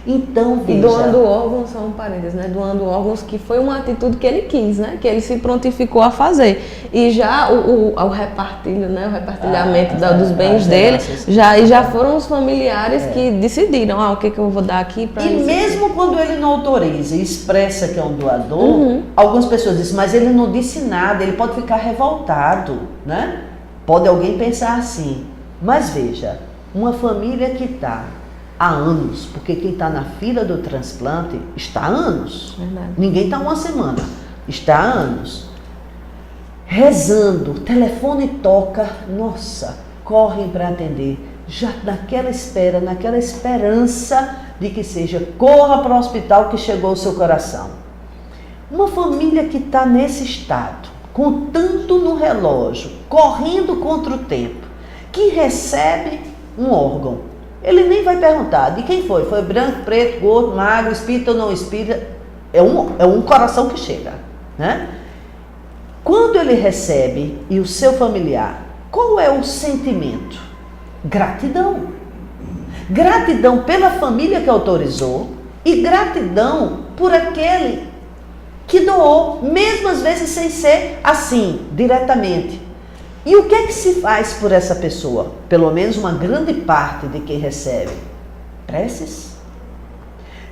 Então, veja. E doando órgãos, são parênteses, né? Doando órgãos que foi uma atitude que ele quis, né? Que ele se prontificou a fazer. E já o repartilho, né? O repartilhamento dos bens dele, já foram os familiares que decidiram, o que eu vou dar aqui para ele. E mesmo quando ele não autoriza e expressa que é um doador, algumas pessoas dizem, mas ele não disse nada, ele pode ficar revoltado, né? Pode alguém pensar assim. Mas veja, uma família que está há anos, porque quem está na fila do transplante está há anos. Verdade. Ninguém está uma semana, está há anos. Rezando, o telefone toca, nossa, correm para atender. Já naquela espera, naquela esperança de que seja, corra para o hospital que chegou o seu coração. Uma família que está nesse estado, com tanto no relógio, correndo contra o tempo, que recebe um órgão. Ele nem vai perguntar de quem foi. Foi branco, preto, gordo, magro, espírita ou não espírita. É um coração que chega, né? Quando ele recebe e o seu familiar, qual é o sentimento? Gratidão. Gratidão pela família que autorizou e gratidão por aquele que doou, mesmo às vezes sem ser assim, diretamente. E o que é que se faz por essa pessoa? Pelo menos uma grande parte de quem recebe. Preces.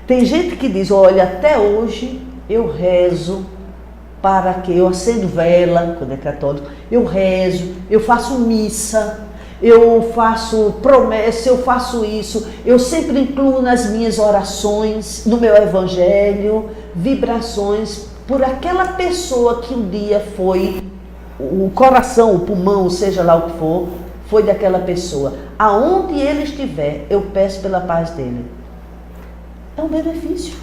Tem gente que diz, olha, até hoje eu rezo para que eu acendo vela, quando é católico, eu rezo, eu faço missa, eu faço promessa, eu faço isso, eu sempre incluo nas minhas orações, no meu evangelho, vibrações por aquela pessoa que um dia foi, o coração, o pulmão, seja lá o que for, foi daquela pessoa. Aonde ele estiver, eu peço pela paz dele. É um benefício.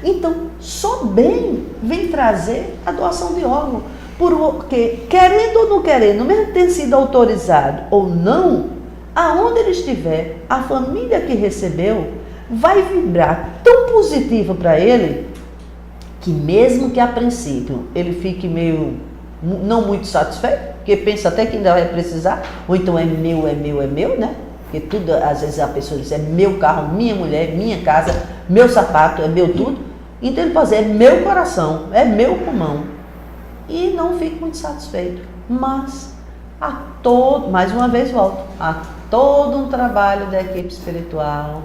Então, só bem vem trazer a doação de órgão. Porque, querendo ou não querendo, mesmo ter sido autorizado ou não, aonde ele estiver, a família que recebeu vai vibrar tão positivo para ele, que mesmo que a princípio ele fique meio, não muito satisfeito, porque pensa até que ainda vai precisar, ou então é meu, né? Porque tudo, às vezes a pessoa diz, é meu carro, minha mulher, minha casa, meu sapato, é meu tudo. Então ele pode dizer, é meu coração, é meu pulmão. E não fico muito satisfeito. Mas, mais uma vez volto, há todo um trabalho da equipe espiritual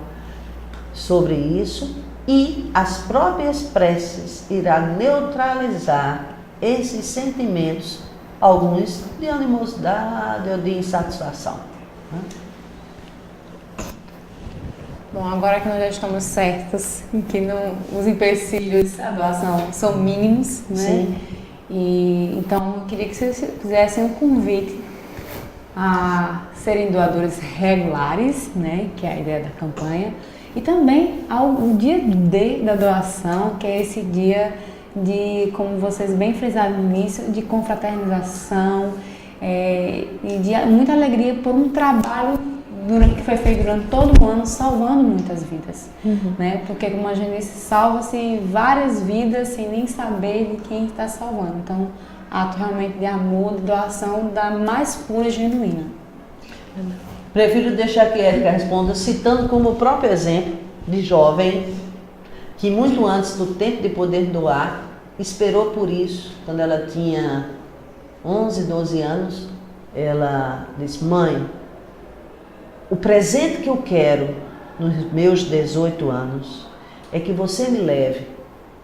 sobre isso e as próprias preces irá neutralizar esses sentimentos, alguns de animosidade ou de insatisfação. Bom, agora que nós já estamos certos em que os empecilhos à doação são mínimos, né? Sim. E então eu queria que vocês fizessem um convite a serem doadores regulares, né? Que é a ideia da campanha, E também o dia D da doação, que é esse dia de, como vocês bem frisaram no início, de confraternização e de muita alegria por um trabalho que foi feito durante todo o ano, salvando muitas vidas, né? Porque, como a gente disse, salva-se várias vidas sem nem saber de quem está salvando. Então, ato realmente de amor, de doação da mais pura e genuína. Prefiro deixar que a Érica responda, citando como próprio exemplo de jovem que muito antes do tempo de poder doar, esperou por isso. Quando ela tinha 11, 12 anos, ela disse: mãe, o presente que eu quero nos meus 18 anos é que você me leve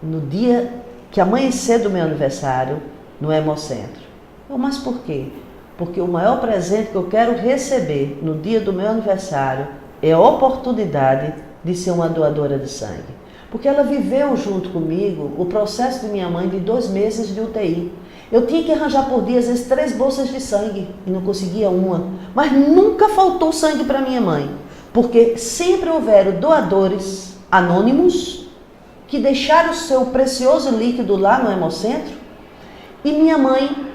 no dia que amanhecer do meu aniversário no Hemocentro. Mas por quê? Porque o maior presente que eu quero receber no dia do meu aniversário é a oportunidade de ser uma doadora de sangue. Porque ela viveu junto comigo o processo de minha mãe de 2 meses de UTI. Eu tinha que arranjar por dia, às vezes, 3 bolsas de sangue e não conseguia uma. Mas nunca faltou sangue para minha mãe, porque sempre houveram doadores anônimos que deixaram o seu precioso líquido lá no Hemocentro e minha mãe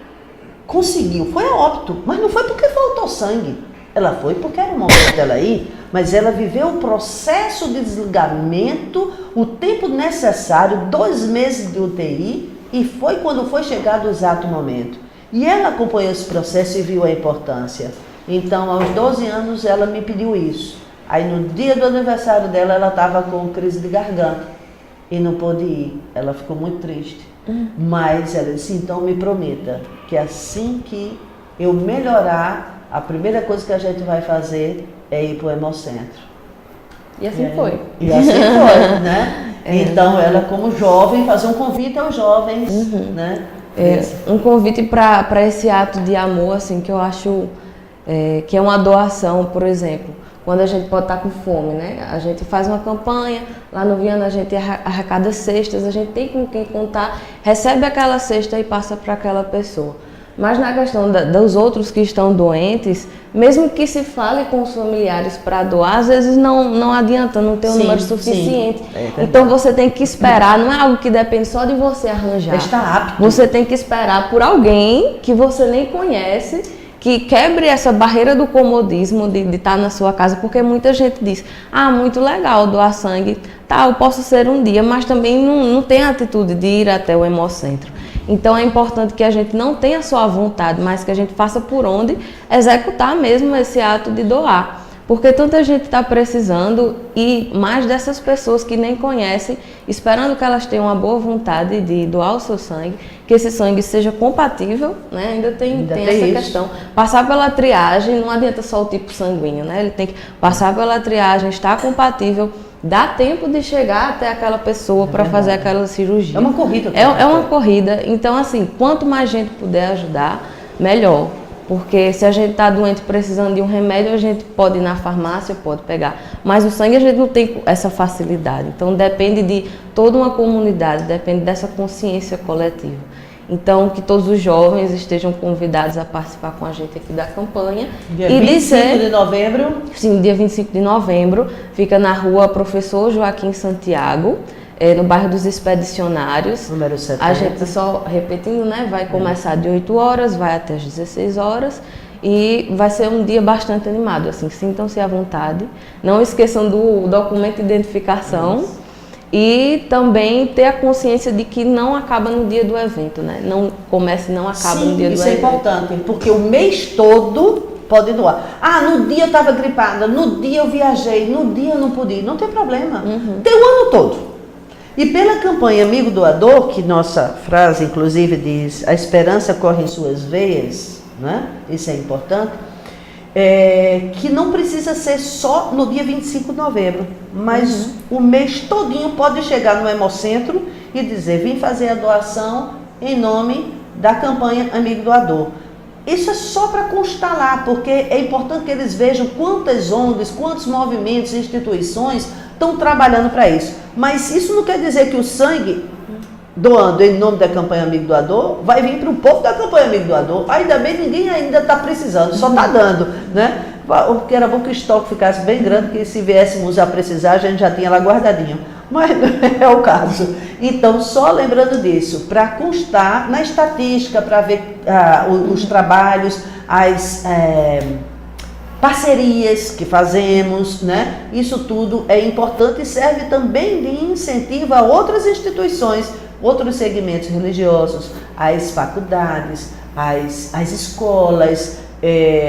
conseguiu. Foi a óbito, mas não foi porque faltou sangue. Ela foi porque era o momento dela ir, mas ela viveu o processo de desligamento, o tempo necessário, 2 meses de UTI, e foi quando foi chegado o exato momento. E ela acompanhou esse processo e viu a importância. Então, aos 12 anos, ela me pediu isso. Aí, no dia do aniversário dela, ela estava com crise de garganta e não pôde ir. Ela ficou muito triste. Mas ela disse: então me prometa que assim que eu melhorar, a primeira coisa que a gente vai fazer é ir para o Hemocentro. E assim foi. E assim foi, né? Então, ela como jovem, fazer um convite aos jovens, né? Um convite para esse ato de amor, assim, que eu acho que é uma doação, por exemplo. Quando a gente pode estar com fome, né? A gente faz uma campanha, lá no Viana a gente arrecada cestas, a gente tem com quem contar, recebe aquela cesta e passa para aquela pessoa. Mas na questão dos outros que estão doentes, mesmo que se fale com os familiares para doar, às vezes não adianta, não tem um número suficiente. Então você tem que esperar, não é algo que depende só de você arranjar. Está apto. Você tem que esperar por alguém que você nem conhece, que quebre essa barreira do comodismo de estar na sua casa, porque muita gente diz: ah, muito legal doar sangue, tá, eu posso ser um dia, mas também não tem a atitude de ir até o Hemocentro. Então é importante que a gente não tenha só a vontade, mas que a gente faça por onde executar mesmo esse ato de doar. Porque tanta gente está precisando e mais dessas pessoas que nem conhecem, esperando que elas tenham uma boa vontade de doar o seu sangue, que esse sangue seja compatível, né? Ainda tem essa questão. Passar pela triagem, não adianta só o tipo sanguíneo, né? Ele tem que passar pela triagem, estar compatível, dá tempo de chegar até aquela pessoa para fazer aquela cirurgia. É uma corrida. É uma corrida. Então, assim, quanto mais gente puder ajudar, melhor. Porque se a gente está doente precisando de um remédio, a gente pode ir na farmácia, pode pegar. Mas o sangue a gente não tem essa facilidade. Então depende de toda uma comunidade, depende dessa consciência coletiva. Então que todos os jovens estejam convidados a participar com a gente aqui da campanha. Dia 25 de novembro? Sim, dia 25 de novembro. Fica na rua Professor Joaquim Santiago, no bairro dos Expedicionários. Número 70. A gente, só repetindo, né, vai começar de 8 horas, vai até as 16 horas e vai ser um dia bastante animado, assim, sintam-se à vontade. Não esqueçam do documento de identificação e também ter a consciência de que não acaba no dia do evento, né? Não começa e não acaba no dia do evento. Isso é importante, porque o mês todo pode doar. Ah, no dia eu estava gripada, no dia eu viajei, no dia eu não pude ir. Não tem problema. Tem o ano todo. E pela campanha Amigo Doador, que nossa frase inclusive diz: a esperança corre em suas veias, né? Isso é importante, que não precisa ser só no dia 25 de novembro, mas o mês todinho pode chegar no Hemocentro e dizer: vim fazer a doação em nome da campanha Amigo Doador. Isso é só para constar lá, porque é importante que eles vejam quantas ONGs, quantos movimentos e instituições estão trabalhando para isso. Mas isso não quer dizer que o sangue, doando em nome da campanha Amigo Doador, vai vir para o povo da campanha Amigo Doador. Ainda bem, ninguém ainda está precisando, só está dando, né? porque era bom que o estoque ficasse bem grande, que se viéssemos a precisar, a gente já tinha lá guardadinho. Mas não é o caso. Então, só lembrando disso, para constar na estatística, para ver os trabalhos, as parcerias que fazemos, né? Isso tudo é importante e serve também de incentivo a outras instituições, outros segmentos religiosos, as faculdades, as escolas,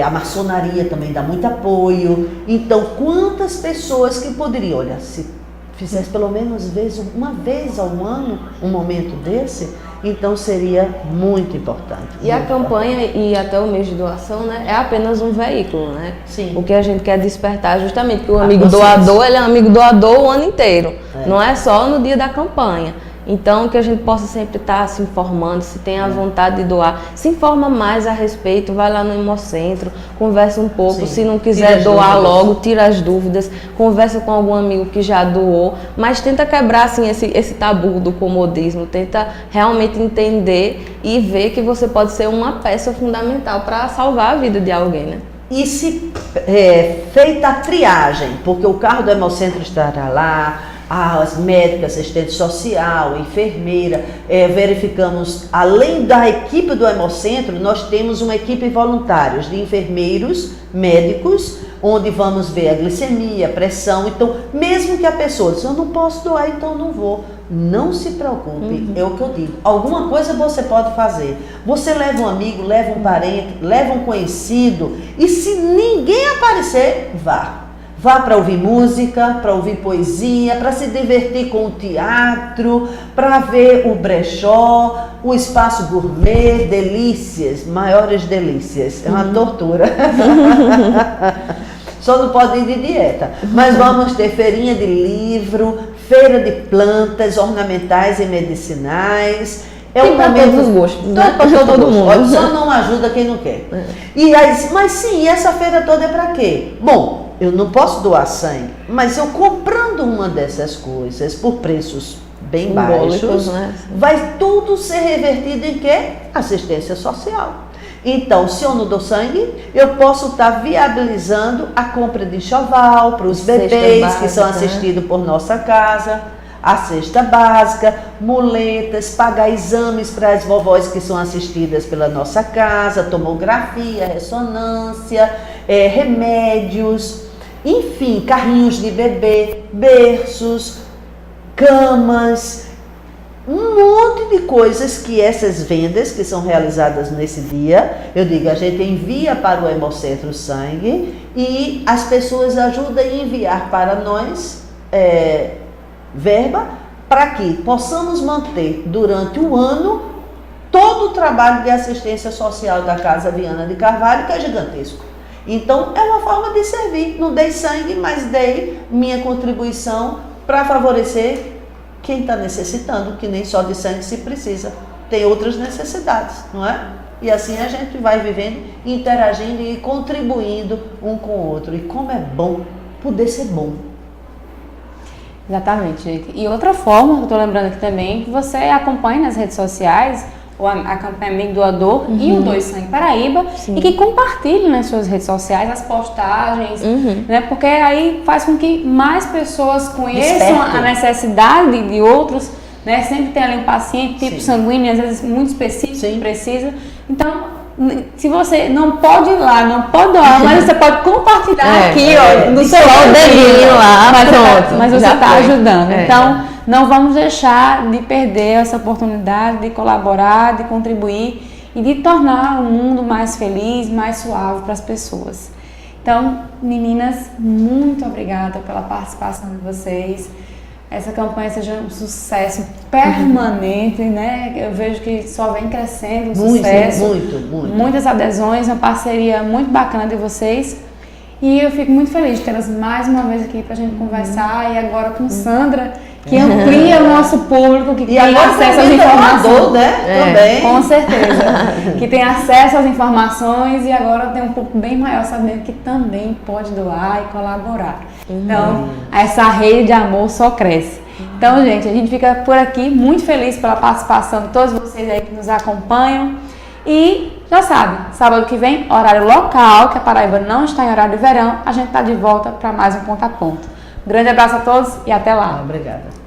a maçonaria também dá muito apoio. Então, quantas pessoas que poderiam, olha, se fizesse pelo menos uma vez ao ano um momento desse, então seria muito importante. E a campanha e até o mês de doação, né, é apenas um veículo, né? Sim. O que a gente quer despertar justamente que o amigo doador, ele é um amigo doador o ano inteiro, não é só no dia da campanha. Então, que a gente possa sempre estar se informando, se tem a vontade de doar, se informa mais a respeito, vai lá no Hemocentro, conversa um pouco, se não quiser doar logo, tira as dúvidas, conversa com algum amigo que já doou, mas tenta quebrar assim, esse tabu do comodismo, tenta realmente entender e ver que você pode ser uma peça fundamental para salvar a vida de alguém, né? E se feita a triagem, porque o carro do Hemocentro estará lá, as médicas, assistente social, enfermeira, verificamos, além da equipe do Hemocentro, nós temos uma equipe voluntários de enfermeiros, médicos, onde vamos ver a glicemia, a pressão. Então, mesmo que a pessoa diz, eu não posso doar, então não vou. Não se preocupe, é o que eu digo. Alguma coisa você pode fazer. Você leva um amigo, leva um parente, leva um conhecido, e se ninguém aparecer, vá. Vá para ouvir música, para ouvir poesia, para se divertir com o teatro, para ver o brechó, o espaço gourmet, delícias, maiores delícias. É uma tortura. Só não pode ir de dieta. Mas vamos ter feirinha de livro, feira de plantas ornamentais e medicinais. É um para todos os gostos, né? Para todo mundo. Só não ajuda quem não quer. Mas sim, essa feira toda é para quê? Bom, eu não posso doar sangue, mas eu comprando uma dessas coisas por preços bem baixos, né? Vai tudo ser revertido em quê? Assistência social. Então, se eu não dou sangue, eu posso estar viabilizando a compra de enxoval para os bebês que são assistidos por nossa casa, a cesta básica, muletas, pagar exames para as vovós que são assistidas pela nossa casa, tomografia, ressonância, remédios, enfim, carrinhos de bebê, berços, camas, um monte de coisas que essas vendas que são realizadas nesse dia, eu digo, a gente envia para o Hemocentro sangue e as pessoas ajudam a enviar para nós verba para que possamos manter durante o ano todo o trabalho de assistência social da Casa Viana de Carvalho, que é gigantesco. Então, é uma forma de servir. Não dei sangue, mas dei minha contribuição para favorecer quem está necessitando, que nem só de sangue se precisa. Tem outras necessidades, não é? E assim a gente vai vivendo, interagindo e contribuindo um com o outro. E como é bom poder ser bom. Exatamente, gente. E outra forma, eu estou lembrando aqui também, que você acompanhe nas redes sociais a campanha Amigo Doador e o Doe Sangue Paraíba, e que compartilhe nas suas redes sociais as postagens, né? Porque aí faz com que mais pessoas conheçam a necessidade de outros, né? Sempre tem ali um paciente tipo sanguíneo, às vezes muito específico, que precisa. Então, se você não pode ir lá, não pode doar, mas você pode compartilhar aqui, ó, no seu dedinho lá, pronto. Mas você está ajudando. Então, não vamos deixar de perder essa oportunidade de colaborar, de contribuir e de tornar o mundo mais feliz, mais suave para as pessoas. Então, meninas, muito obrigada pela participação de vocês. Essa campanha seja um sucesso permanente, né? Eu vejo que só vem crescendo, sucesso. Muito. Muitas adesões, uma parceria muito bacana de vocês. E eu fico muito feliz de tê-las mais uma vez aqui para a gente conversar. E agora com Sandra, que amplia o nosso público, que tem acesso às informações. Né? Também. Com certeza. Que tem acesso às informações e agora tem um público bem maior, sabendo que também pode doar e colaborar. Então, essa rede de amor só cresce. Então, gente, a gente fica por aqui muito feliz pela participação de todos vocês aí que nos acompanham. E já sabe, sábado que vem, horário local, que a Paraíba não está em horário de verão, a gente está de volta para mais um Ponto a Ponto. Grande abraço a todos e até lá. Obrigada.